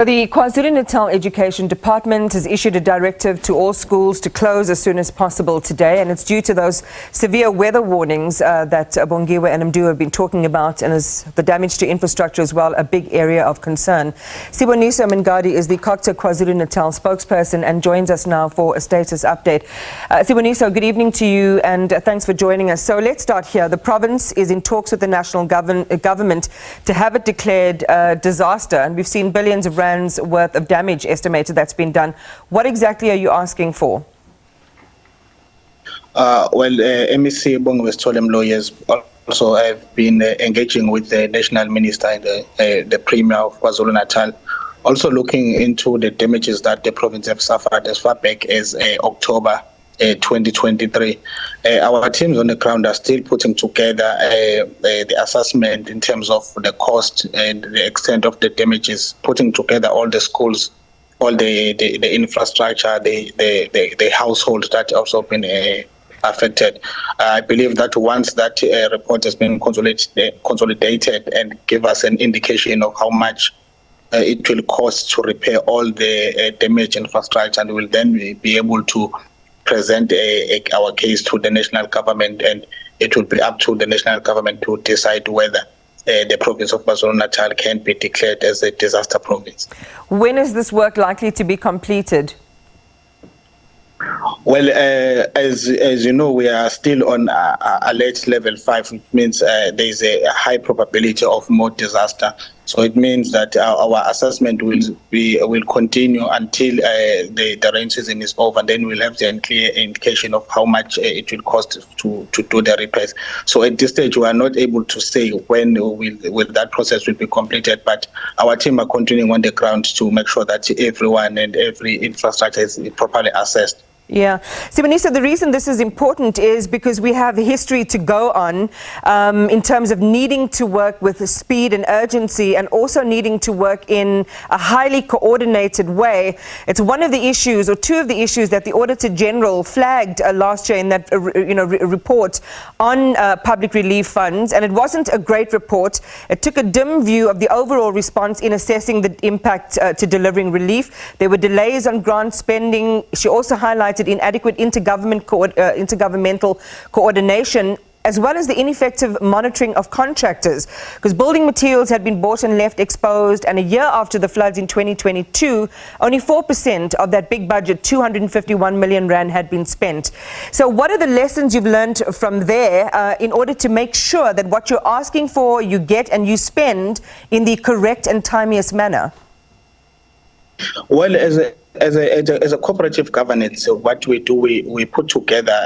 The KwaZulu-Natal Education Department has issued a directive to all schools to close as soon as possible today, and it's due to those severe weather warnings that Bongiwe and Mdu have been talking about, and as the damage to infrastructure as well, a big area of concern. Siboniso Mngadi is the COGTA KwaZulu-Natal spokesperson and joins us now for a status update. Siboniso, good evening to you and thanks for joining us. So let's start here. The province is in talks with the national government to have it declared a disaster, and we've seen billions of rands worth of damage estimated that's been done. What exactly are you asking for? MEC Bongiwe lawyers also have been engaging with the national minister and the premier of KwaZulu-Natal, also looking into the damages that the province have suffered as far back as October 2023. Our teams on the ground are still putting together the assessment in terms of the cost and the extent of the damages, putting together all the schools, all the infrastructure, the households that also been affected. I believe that once that report has been consolidated and give us an indication of how much it will cost to repair all the damaged infrastructure, and we will then be able to present our case to the national government, and it will be up to the national government to decide whether the province of KwaZulu-Natal can be declared as a disaster province. When is this work likely to be completed? Well, as you know, we are still on alert level 5, which means there is a high probability of more disaster. So it means that our assessment will continue until the rain season is over, and then we'll have the clear indication of how much it will cost to do the repairs. So at this stage, we are not able to say when will that process will be completed, but our team are continuing on the ground to make sure that everyone and every infrastructure is properly assessed. Yeah. Siboniso, the reason this is important is because we have history to go on in terms of needing to work with speed and urgency, and also needing to work in a highly coordinated way. It's one of the issues, or two of the issues, that the Auditor General flagged last year in that report on public relief funds, and it wasn't a great report. It took a dim view of the overall response in assessing the impact to delivering relief. There were delays on grant spending. She also highlighted inadequate intergovernmental coordination, as well as the ineffective monitoring of contractors, because building materials had been bought and left exposed, and a year after the floods in 2022, only 4% of that big budget, 251 million rand, had been spent. So what are the lessons you've learned from there in order to make sure that what you're asking for, you get and you spend in the correct and timeliest manner? Well, as a cooperative governance, what we do, we put together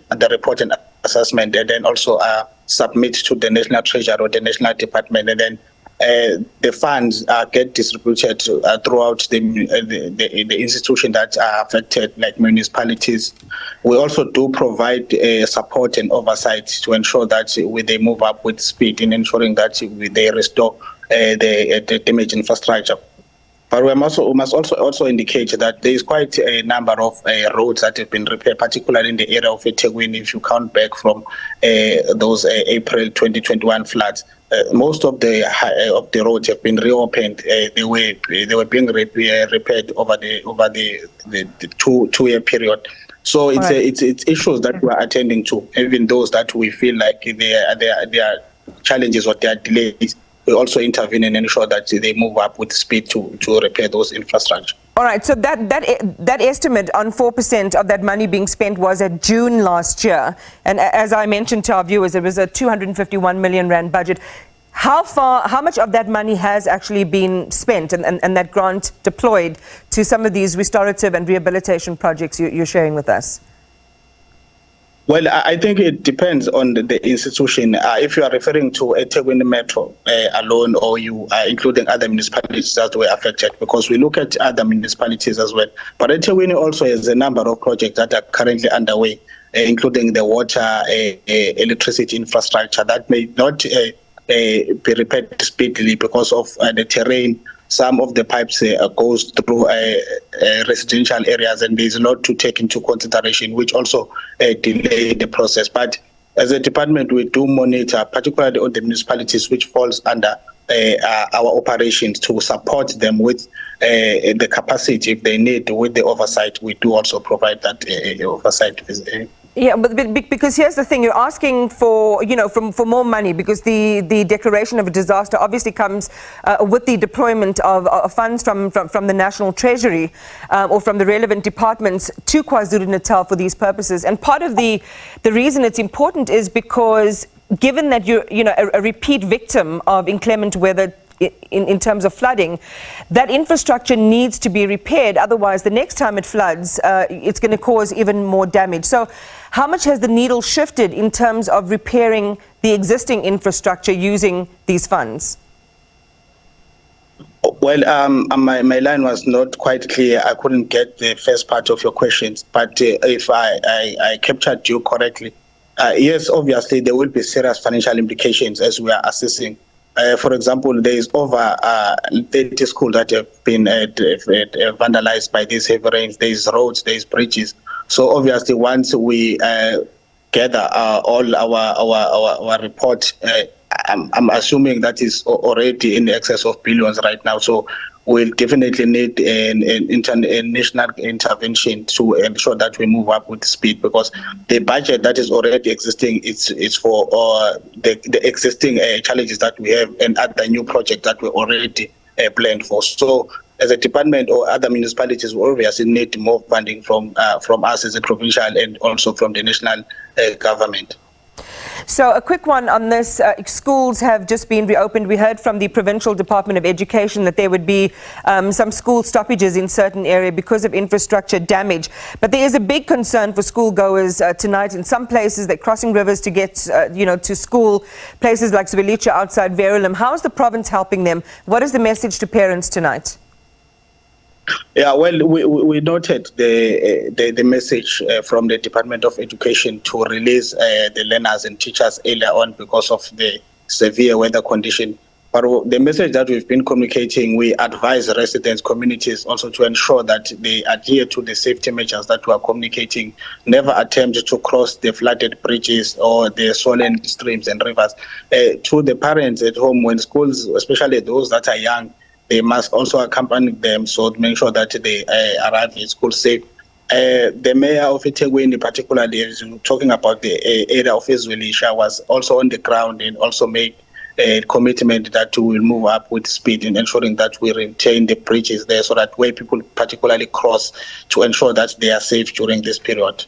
the report and assessment, and then also submit to the National Treasury or the National Department, and then the funds get distributed throughout the institution that are affected, like municipalities. We also do provide support and oversight to ensure that they move up with speed in ensuring that they restore the damaged infrastructure. But we must also indicate that there is quite a number of roads that have been repaired, particularly in the area of eThekwini. If you count back from those April 2021 floods, most of the roads have been reopened. They were being repaired over the two-year period. So it's issues that we are attending to, even those that we feel like they are challenges or they are delays. We also intervene and ensure that they move up with speed to repair those infrastructure. All right, so that estimate on 4% of that money being spent was at June last year. And as I mentioned to our viewers, it was a 251 million rand budget. How much of that money has actually been spent and that grant deployed to some of these restorative and rehabilitation projects you're sharing with us? Well, I think it depends on the institution. If you are referring to eThekwini Metro alone, or you are including other municipalities that were affected, because we look at other municipalities as well. But eThekwini also has a number of projects that are currently underway, including the water, electricity infrastructure that may not be repaired speedily because of the terrain. Some of the pipes goes through residential areas, and there's a lot to take into consideration, which also delay the process. But as a department, we do monitor, particularly on the municipalities which falls under our operations, to support them with the capacity if they need with the oversight. We do also provide that oversight. Yeah, but because here's the thing, you're asking for, for more money, because the declaration of a disaster obviously comes with the deployment of funds from the National Treasury or from the relevant departments to KwaZulu-Natal for these purposes. And part of the reason it's important is because given that you're, a repeat victim of inclement weather in terms of flooding, that infrastructure needs to be repaired. Otherwise, the next time it floods, it's going to cause even more damage. So how much has the needle shifted in terms of repairing the existing infrastructure using these funds? Well, my line was not quite clear. I couldn't get the first part of your questions, but if I captured you correctly, yes, obviously there will be serious financial implications as we are assessing. For example, there is over 30 schools that have been vandalized by these heavy rains. There is roads, there is bridges. So obviously, once we gather all our report, I'm assuming that is already in excess of billions right now. So we'll definitely need an international intervention to ensure that we move up with speed, because the budget that is already existing is for the existing challenges that we have and other new projects that we already planned for. So as a department or other municipalities, we obviously need more funding from us as a provincial and also from the national government. So a quick one on this. Schools have just been reopened. We heard from the Provincial Department of Education that there would be some school stoppages in certain areas because of infrastructure damage. But there is a big concern for schoolgoers tonight. In some places, they're crossing rivers to get, to school, places like Siboniso outside Verulam. How is the province helping them? What is the message to parents tonight? Yeah, well, we noted the message from the Department of Education to release the learners and teachers earlier on because of the severe weather condition. But the message that we've been communicating, we advise residents, communities also to ensure that they adhere to the safety measures that we are communicating. Never attempt to cross the flooded bridges or the swollen streams and rivers. To the parents at home, when schools, especially those that are young, they must also accompany them, so to make sure that they arrive at school safe. The mayor of eThekwini particularly is talking about the area of Siboniso, was also on the ground and also made a commitment that we will move up with speed in ensuring that we retain the bridges there so that where people particularly cross to ensure that they are safe during this period.